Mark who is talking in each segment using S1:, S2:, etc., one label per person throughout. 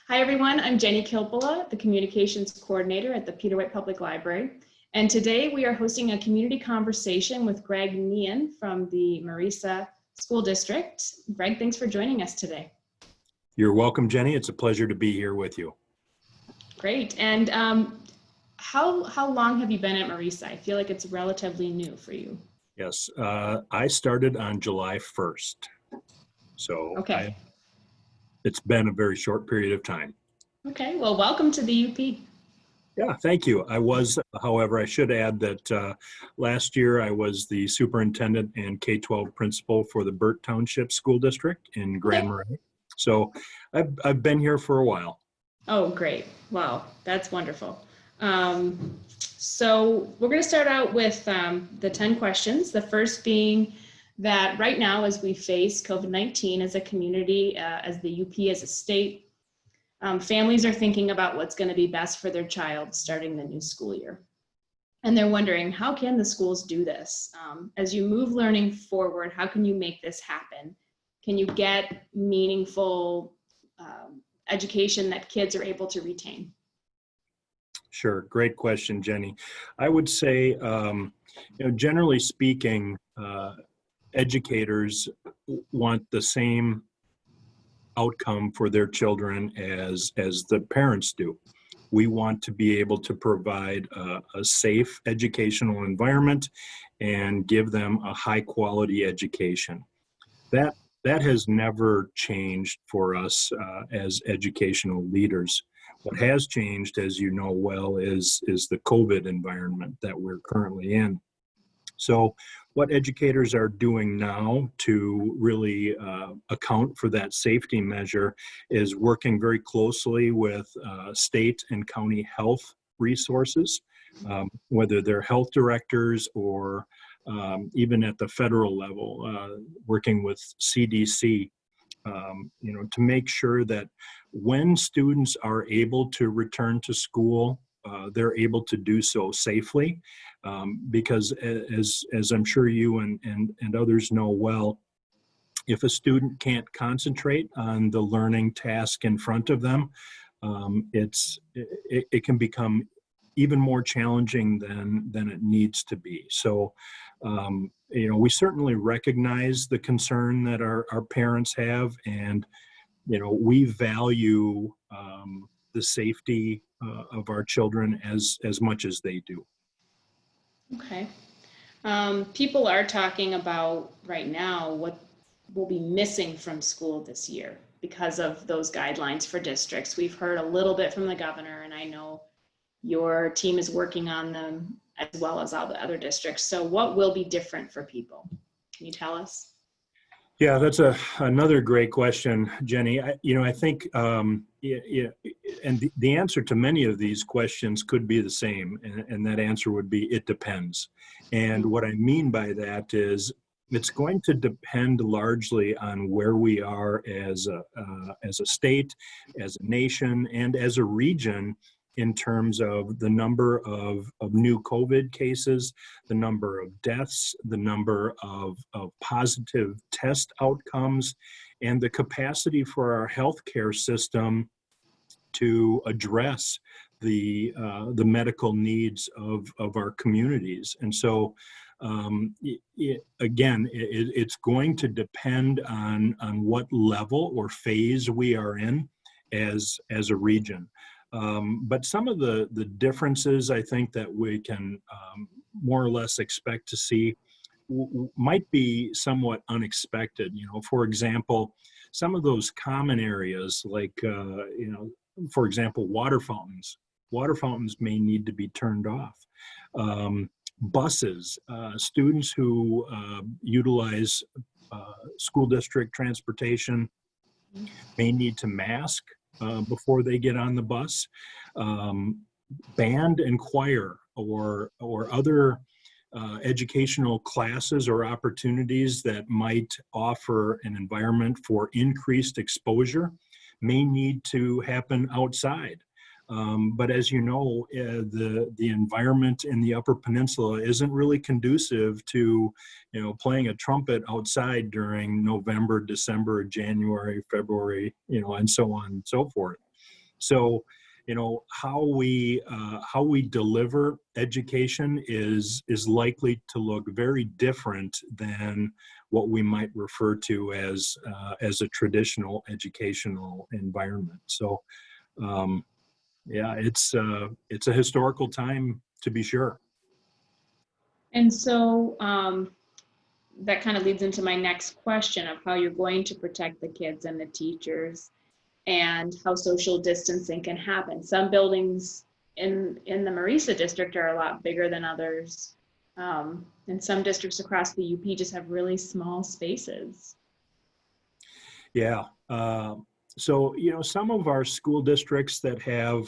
S1: Hi, everyone. I'm Jenny Kilpula, the Communications Coordinator at the Peter White Public Library. And today we are hosting a community conversation with Greg Nyen from the M.A.R.E.S.A School District. Greg, thanks for joining us today.
S2: You're welcome, Jenny. It's a pleasure to be here with you.
S1: Great. And how long have you been at M.A.R.E.S.A? I feel like it's relatively new for you.
S2: Yes, I started on July 1st. So
S1: okay.
S2: It's been a very short period of time.
S1: Okay, well, welcome to the UP.
S2: Yeah, thank you. However, I should add that last year I was the superintendent and K-12 principal for the Burt Township School District in Grand Marais. So I've been here for a while.
S1: Oh, great. Wow, that's wonderful. So we're going to start out with the 10 questions. The first being that right now, as we face COVID-19 as a community, as the UP, as a state, families are thinking about what's going to be best for their child starting the new school year. And they're wondering, how can the schools do this? As you move learning forward, how can you make this happen? Can you get meaningful education that kids are able to retain?
S2: Sure, great question, Jenny. I would say, generally speaking, educators want the same outcome for their children as the parents do. We want to be able to provide a safe educational environment and give them a high quality education. That has never changed for us as educational leaders. What has changed, as you know well, is the COVID environment that we're currently in. So what educators are doing now to really account for that safety measure is working very closely with state and county health resources, whether they're health directors or even at the federal level, working with CDC, to make sure that when students are able to return to school, they're able to do so safely, because as I'm sure you and others know well, if a student can't concentrate on the learning task in front of them, it can become even more challenging than it needs to be. So, we certainly recognize the concern that our parents have, and we value the safety of our children as much as they do.
S1: Okay. People are talking about right now what will be missing from school this year because of those guidelines for districts. We've heard a little bit from the governor, and I know your team is working on them as well as all the other districts. So what will be different for people? Can you tell us?
S2: Yeah, that's another great question, Jenny. I think, and the answer to many of these questions could be the same, and that answer would be, it depends. And what I mean by that is, it's going to depend largely on where we are as a state, as a nation, and as a region, in terms of the number of new COVID cases, the number of deaths, the number of positive test outcomes, and the capacity for our healthcare system to address the medical needs of our communities. And so, it's going to depend on what level or phase we are in as a region. But some of the differences I think that we can more or less expect to see might be somewhat unexpected. For example, some of those common areas like, for example, water fountains. Water fountains may need to be turned off. Buses, students who utilize school district transportation may need to mask before they get on the bus. Band and choir or other educational classes or opportunities that might offer an environment for increased exposure may need to happen outside. But as you know, the environment in the Upper Peninsula isn't really conducive to, playing a trumpet outside during November, December, January, February, and so on and so forth. So, how we deliver education is likely to look very different than what we might refer to as a traditional educational environment. So, yeah, it's a historical time, to be sure.
S1: And so that kind of leads into my next question of how you're going to protect the kids and the teachers and how social distancing can happen. Some buildings in the M.A.R.E.S.A district are a lot bigger than others. And some districts across the UP just have really small spaces.
S2: Yeah. So, some of our school districts that have,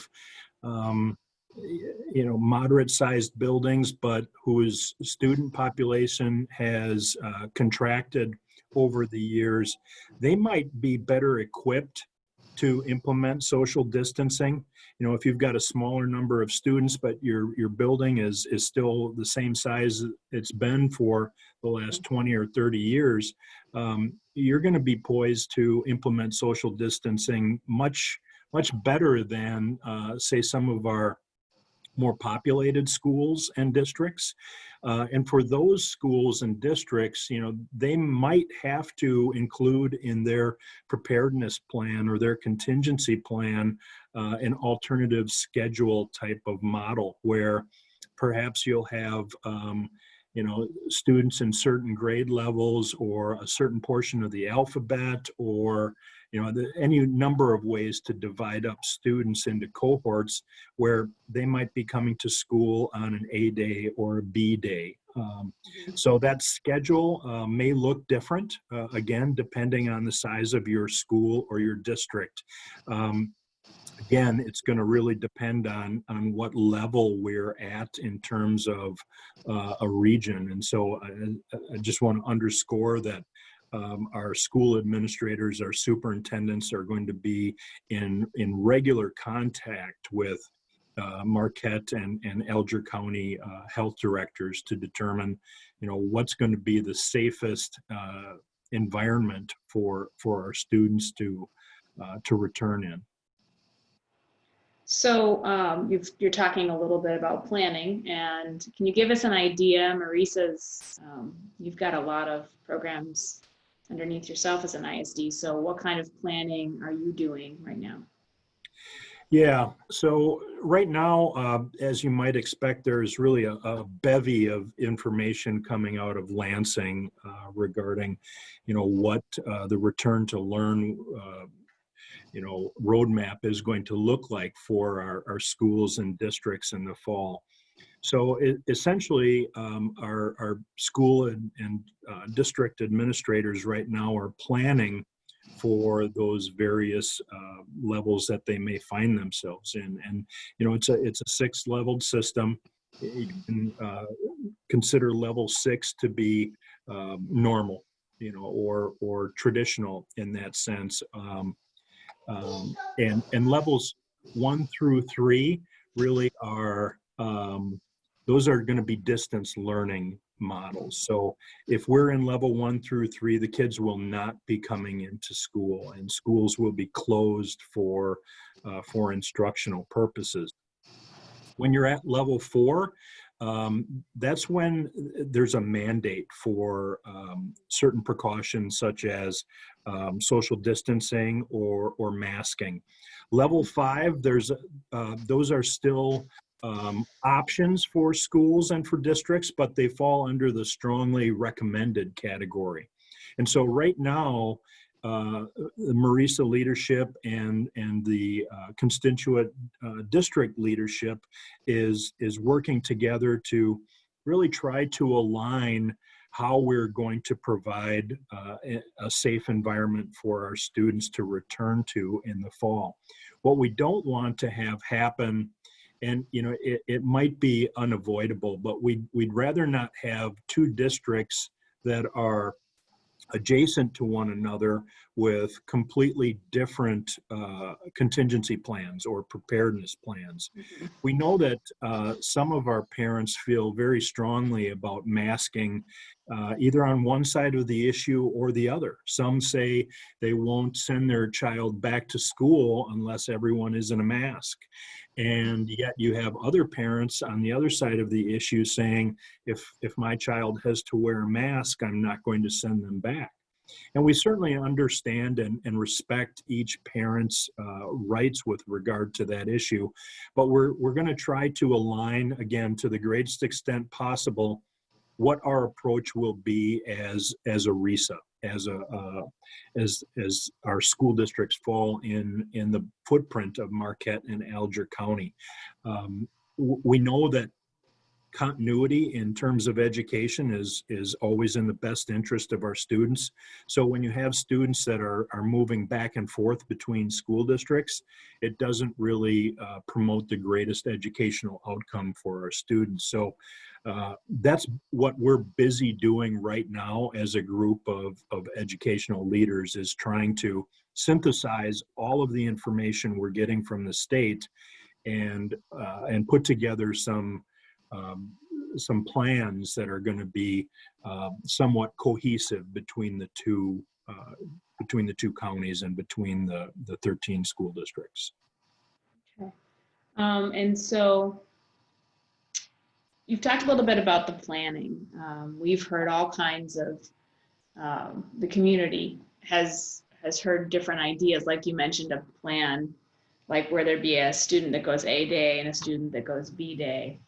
S2: moderate-sized buildings, but whose student population has contracted over the years, they might be better equipped to implement social distancing. If you've got a smaller number of students, but your building is still the same size it's been for the last 20 or 30 years, you're going to be poised to implement social distancing much better than, say, some of our more populated schools and districts. And for those schools and districts, they might have to include in their preparedness plan or their contingency plan an alternative schedule type of model where perhaps you'll have students in certain grade levels or a certain portion of the alphabet or any number of ways to divide up students into cohorts where they might be coming to school on an A day or a B day. So that schedule may look different, again, depending on the size of your school or your district. Again, it's going to really depend on what level we're at in terms of a region. And so I just want to underscore that our school administrators, our superintendents are going to be in regular contact with Marquette and Alger County health directors to determine, what's going to be the safest environment for our students to return in.
S1: So you're talking a little bit about planning, and can you give us an idea? M.A.R.E.S.A's, you've got a lot of programs underneath yourself as an ISD. So what kind of planning are you doing right now?
S2: Yeah, so right now, as you might expect, there's really a bevy of information coming out of Lansing regarding, what the return to learn roadmap is going to look like for our schools and districts in the fall. So essentially, our school and district administrators right now are planning for those various levels that they may find themselves in. And, it's a 6-leveled system. You can consider level 6 to be normal, or traditional in that sense. And levels 1 through 3 really are, those are going to be distance learning models. So if we're in level 1 through 3, the kids will not be coming into school, and schools will be closed for instructional purposes. When you're at level 4, that's when there's a mandate for certain precautions such as social distancing or masking. Level 5, those are still options for schools and for districts, but they fall under the strongly recommended category. And so right now, the M.A.R.E.S.A leadership and the constituent district leadership is working together to really try to align how we're going to provide a safe environment for our students to return to in the fall. What we don't want to have happen, and it might be unavoidable, but we'd rather not have 2 districts that are adjacent to one another with completely different contingency plans or preparedness plans. We know that some of our parents feel very strongly about masking either on one side of the issue or the other. Some say they won't send their child back to school unless everyone is in a mask. And yet you have other parents on the other side of the issue saying, if my child has to wear a mask, I'm not going to send them back. And we certainly understand and respect each parent's rights with regard to that issue. But we're going to try to align, again, to the greatest extent possible, what our approach will be as a R.E.S.A, as our school districts fall in the footprint of Marquette and Alger County. We know that continuity in terms of education is always in the best interest of our students. So when you have students that are moving back and forth between school districts, it doesn't really promote the greatest educational outcome for our students. So that's what we're busy doing right now as a group of educational leaders, is trying to synthesize all of the information we're getting from the state and put together some plans that are going to be somewhat cohesive between the two counties and between the 13 school districts.
S1: Okay. And so you've talked a little bit about the planning. We've heard all kinds of, the community has heard different ideas, like you mentioned, a plan, like where there'd be a student that goes A day and a student that goes B day.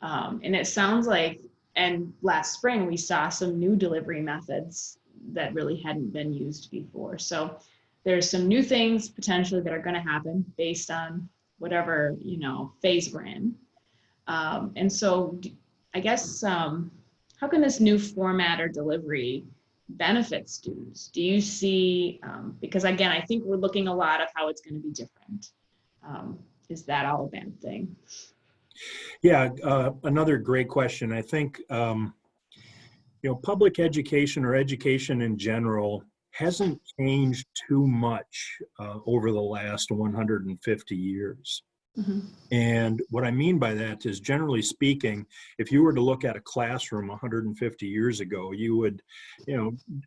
S1: And it sounds like, and last spring we saw some new delivery methods that really hadn't been used before. So there's some new things potentially that are going to happen based on whatever, phase we're in. And so I guess, how can this new format or delivery benefit students? Do you see, because again, I think we're looking a lot of how it's going to be different. Is that all a bad thing?
S2: Yeah, another great question. I think, public education or education in general hasn't changed too much over the last 150 years.
S1: Mm-hmm.
S2: And what I mean by that is, generally speaking, if you were to look at a classroom 150 years ago, you would,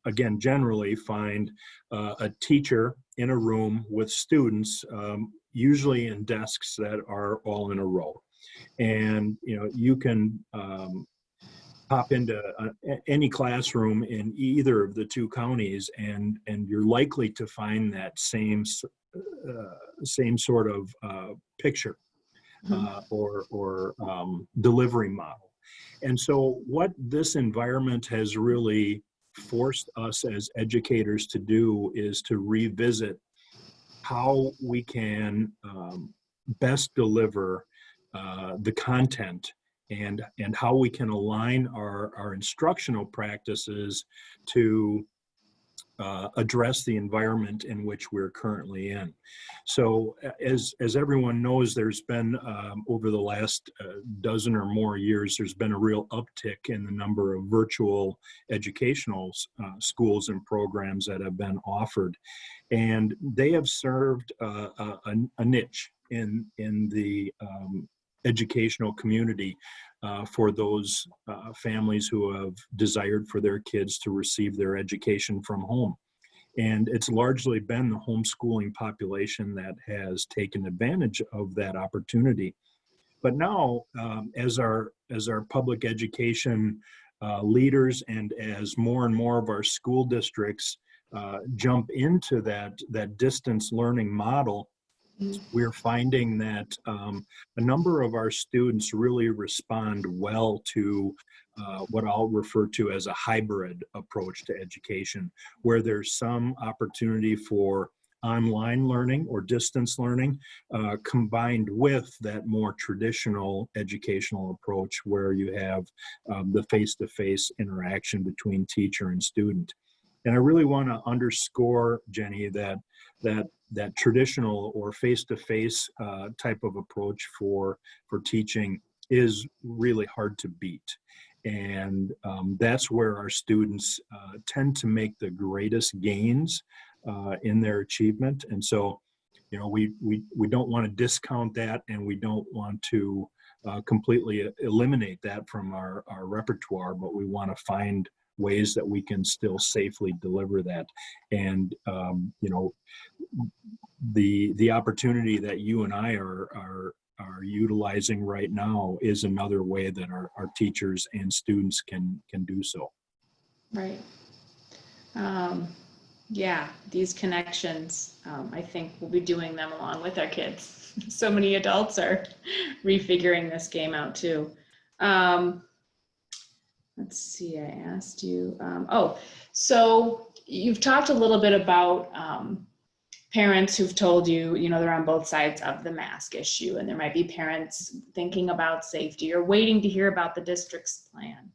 S2: again, generally find a teacher in a room with students, usually in desks that are all in a row. And you can pop into any classroom in either of the two counties, and you're likely to find that same sort of picture or delivery model. And so what this environment has really forced us as educators to do is to revisit how we can best deliver the content and how we can align our instructional practices to address the environment in which we're currently in. So as everyone knows, there's been over the last dozen or more years, there's been a real uptick in the number of virtual educational schools and programs that have been offered. And they have served a niche in the educational community for those families who have desired for their kids to receive their education from home. And it's largely been the homeschooling population that has taken advantage of that opportunity. But now, as our public education leaders and as more and more of our school districts jump into that distance learning model, we're finding that a number of our students really respond well to what I'll refer to as a hybrid approach to education, where there's some opportunity for online learning or distance learning combined with that more traditional educational approach where you have the face-to-face interaction between teacher and student. And I really want to underscore, Jenny, that traditional or face-to-face type of approach for teaching is really hard to beat. And that's where our students tend to make the greatest gains in their achievement. And so, we don't want to discount that, and we don't want to completely eliminate that from our repertoire, but we want to find ways that we can still safely deliver that. And the opportunity that you and I are utilizing right now is another way that our teachers and students can do so.
S1: Right. Yeah, these connections, I think we'll be doing them along with our kids. So many adults are refiguring this game out too. Let's see, I asked you, so you've talked a little bit about parents who've told you, they're on both sides of the mask issue, and there might be parents thinking about safety or waiting to hear about the district's plan.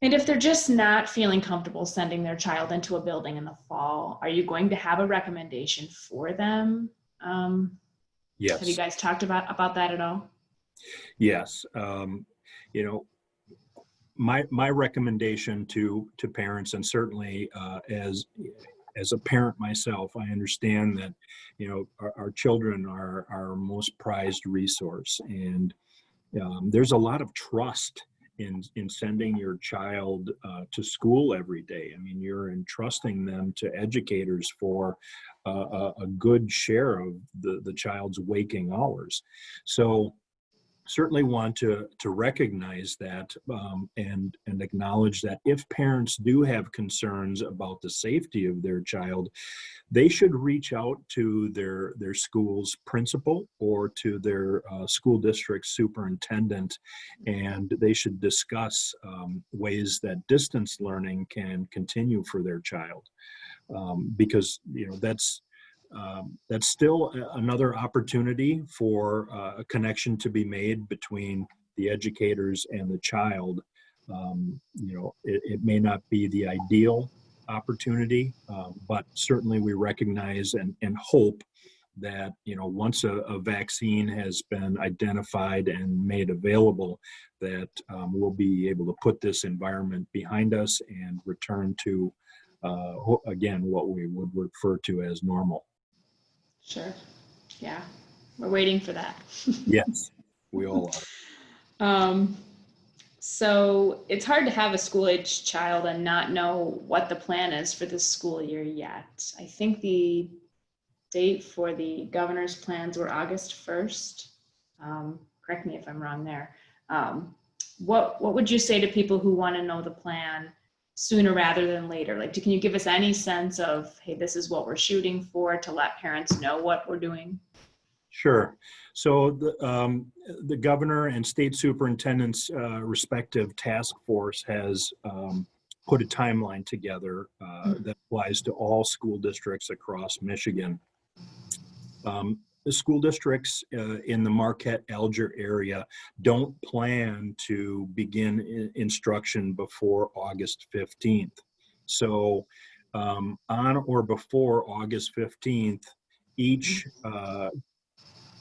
S1: And if they're just not feeling comfortable sending their child into a building in the fall, are you going to have a recommendation for them?
S2: Yes.
S1: Have you guys talked about that at all?
S2: Yes. My recommendation to parents, and certainly as a parent myself, I understand that our children are our most prized resource, and there's a lot of trust in sending your child to school every day. I mean, you're entrusting them to educators for a good share of the child's waking hours. So certainly want to recognize that and acknowledge that if parents do have concerns about the safety of their child, they should reach out to their school's principal or to their school district superintendent, and they should discuss ways that distance learning can continue for their child, because that's still another opportunity for a connection to be made between the educators and the child. It may not be the ideal opportunity, but certainly we recognize and hope that once a vaccine has been identified and made available, that we'll be able to put this environment behind us and return to again what we would refer to as normal.
S1: Sure. Yeah, we're waiting for that.
S2: Yes, we all are.
S1: So it's hard to have a school-age child and not know what the plan is for this school year yet. I think the date for the governor's plans were August 1st. Correct me if I'm wrong there. What would you say to people who want to know the plan sooner rather than later? Like, can you give us any sense of, hey, this is what we're shooting for, to let parents know what we're doing?
S2: Sure. So the governor and state superintendent's respective task force has put a timeline together that applies to all school districts across Michigan. The school districts in the Marquette, Alger area don't plan to begin instruction before August 15th. So on or before August 15th, each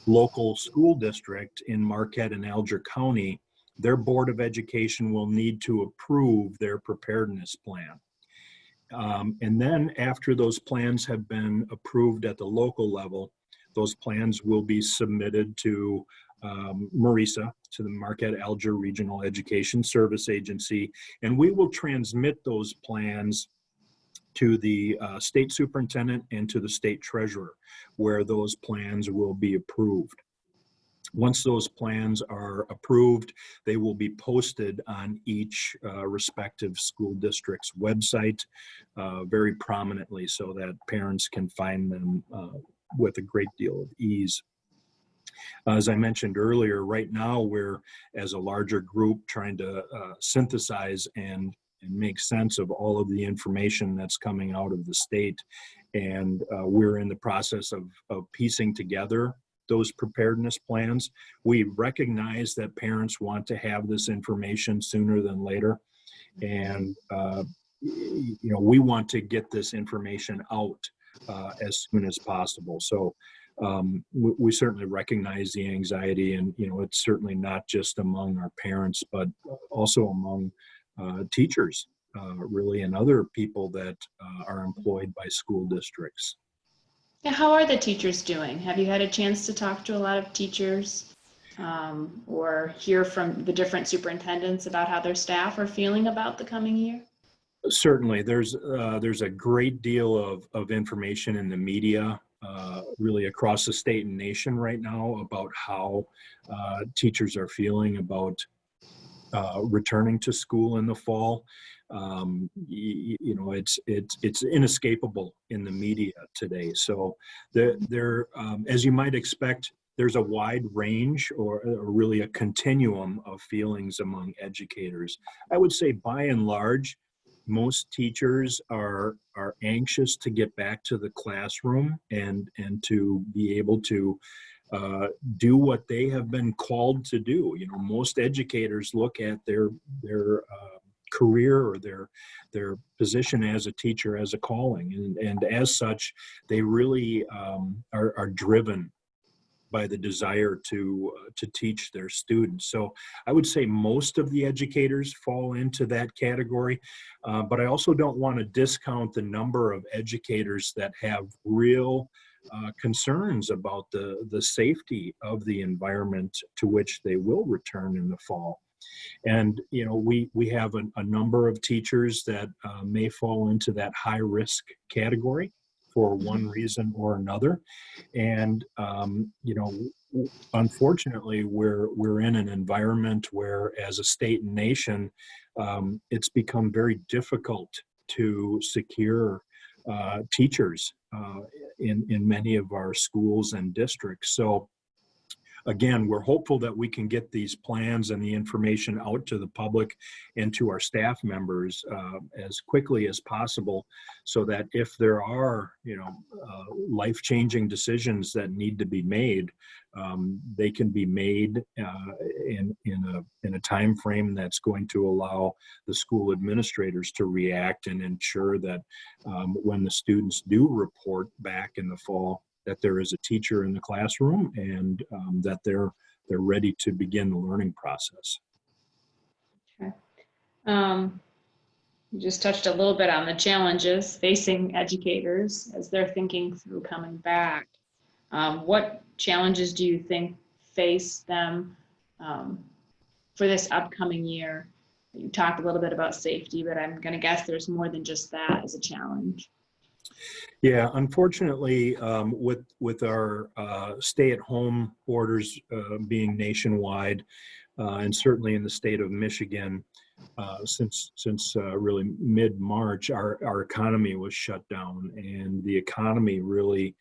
S2: local school district in Marquette and Alger County, their Board of Education will need to approve their preparedness plan. And then after those plans have been approved at the local level, those plans will be submitted to M.A.R.E.S.A, to the Marquette Alger Regional Education Service Agency, and we will transmit those plans to the state superintendent and to the state treasurer, where those plans will be approved. Once those plans are approved, they will be posted on each respective school district's website very prominently, so that parents can find them with a great deal of ease. As I mentioned earlier, right now we're, as a larger group, trying to synthesize and make sense of all of the information that's coming out of the state. And we're in the process of piecing together those preparedness plans. We recognize that parents want to have this information sooner than later. And, we want to get this information out as soon as possible. So we certainly recognize the anxiety, and, it's certainly not just among our parents, but also among teachers, really, and other people that are employed by school districts.
S1: Yeah, how are the teachers doing? Have you had a chance to talk to a lot of teachers or hear from the different superintendents about how their staff are feeling about the coming year?
S2: Certainly, there's a great deal of information in the media, really across the state and nation right now about how teachers are feeling about returning to school in the fall. It's inescapable in the media today. So as you might expect, there's a wide range or really a continuum of feelings among educators. I would say by and large, most teachers are anxious to get back to the classroom and to be able to do what they have been called to do. Most educators look at their career or their position as a teacher as a calling, and as such, they really are driven by the desire to teach their students. So I would say most of the educators fall into that category, but I also don't want to discount the number of educators that have real concerns about the safety of the environment to which they will return in the fall. And we have a number of teachers that may fall into that high risk category for one reason or another. And unfortunately, we're in an environment where, as a state and nation, it's become very difficult to secure teachers in many of our schools and districts. So again, we're hopeful that we can get these plans and the information out to the public and to our staff members as quickly as possible, so that if there are, life-changing decisions that need to be made, they can be made in a time frame that's going to allow the school administrators to react and ensure that when the students do report back in the fall, that there is a teacher in the classroom and that they're ready to begin the learning process.
S1: Okay. You just touched a little bit on the challenges facing educators as they're thinking through coming back. What challenges do you think face them for this upcoming year? You talked a little bit about safety, but I'm going to guess there's more than just that as a challenge.
S2: Yeah, unfortunately, with our stay-at-home orders being nationwide, and certainly in the state of Michigan, since really mid-March, our economy was shut down, and the economy really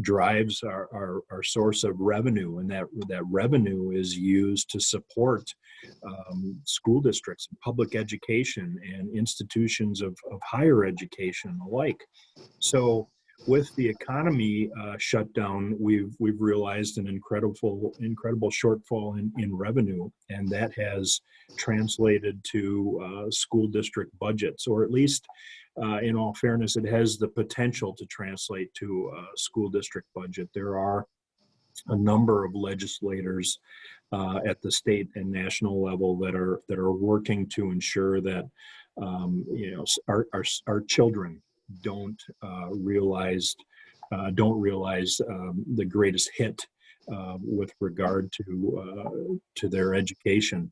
S2: drives our source of revenue, and that revenue is used to support school districts and public education and institutions of higher education alike. So with the economy shut down, we've realized an incredible shortfall in revenue, and that has translated to school district budgets, or at least, in all fairness, it has the potential to translate to a school district budget. There are a number of legislators at the state and national level that are working to ensure that our children don't realize the greatest hit with regard to their education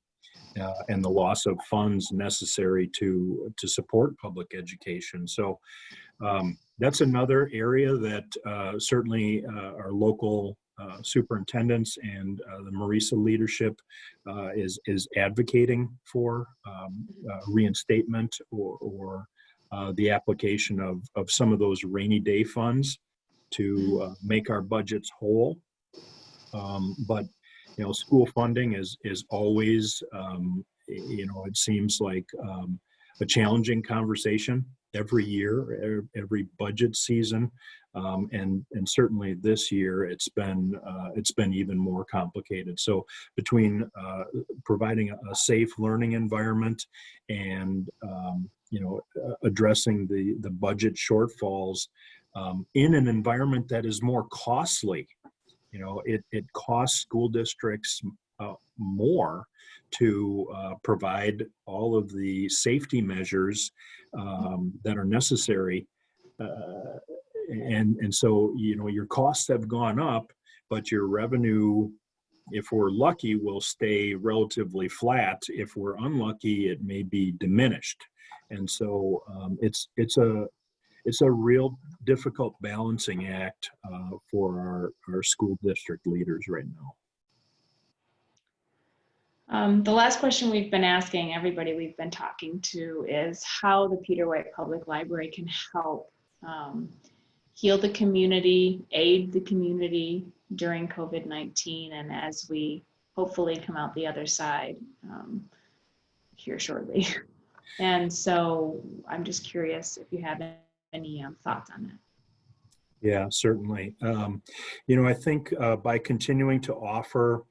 S2: and the loss of funds necessary to support public education. So that's another area that certainly our local superintendents and the M.A.R.E.S.A leadership is advocating for reinstatement or the application of some of those rainy day funds to make our budgets whole. But school funding is always it seems like a challenging conversation every year, every budget season, and certainly this year it's been even more complicated. So between providing a safe learning environment and addressing the budget shortfalls in an environment that is more costly, it costs school districts more to provide all of the safety measures that are necessary. And so, your costs have gone up, but your revenue, if we're lucky, will stay relatively flat. If we're unlucky, it may be diminished. And so it's a real difficult balancing act for our school district leaders right now.
S1: The last question we've been asking everybody we've been talking to is how the Peter White Public Library can help heal the community, aid the community during COVID-19, and as we hopefully come out the other side here shortly. And so I'm just curious if you have any thoughts on that.
S2: Yeah, certainly. I think by continuing to offer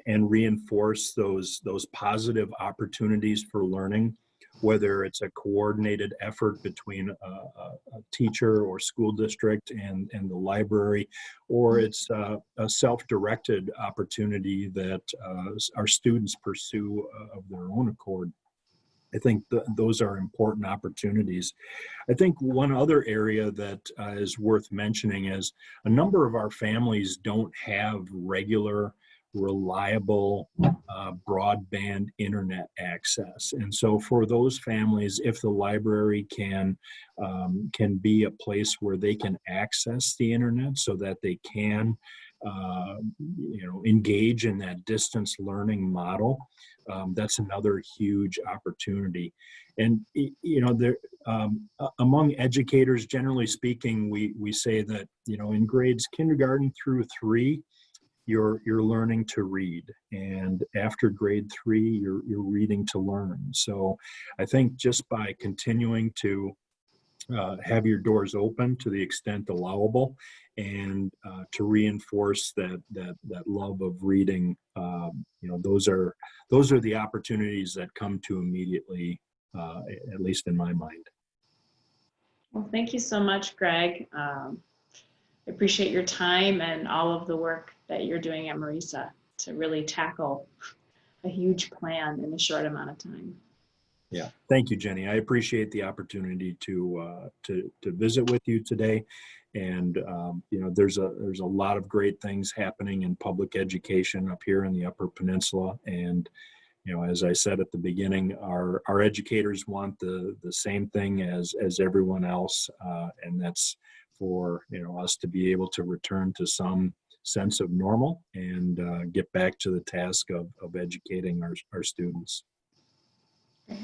S2: and reinforce those positive opportunities for learning, whether it's a coordinated effort between a teacher or school district and the library, or it's a self-directed opportunity that our students pursue of their own accord. I think those are important opportunities. I think one other area that is worth mentioning is a number of our families don't have regular, reliable broadband internet access. And so for those families, if the library can be a place where they can access the internet so that they can engage in that distance learning model, that's another huge opportunity. And there, among educators, generally speaking, we say that in grades kindergarten through 3, you're learning to read, and after grade 3, you're reading to learn. So I think just by continuing to have your doors open to the extent allowable, and to reinforce that love of reading, those are the opportunities that come to immediately, at least in my mind.
S1: Well, thank you so much, Greg. I appreciate your time and all of the work that you're doing at M.A.R.E.S.A to really tackle a huge plan in a short amount of time.
S2: Yeah, thank you, Jenny. I appreciate the opportunity to visit with you today. And there's a lot of great things happening in public education up here in the Upper Peninsula. And as I said at the beginning, our educators want the same thing as everyone else, and that's for us to be able to return to some sense of normal and get back to the task of educating our students.
S1: Okay.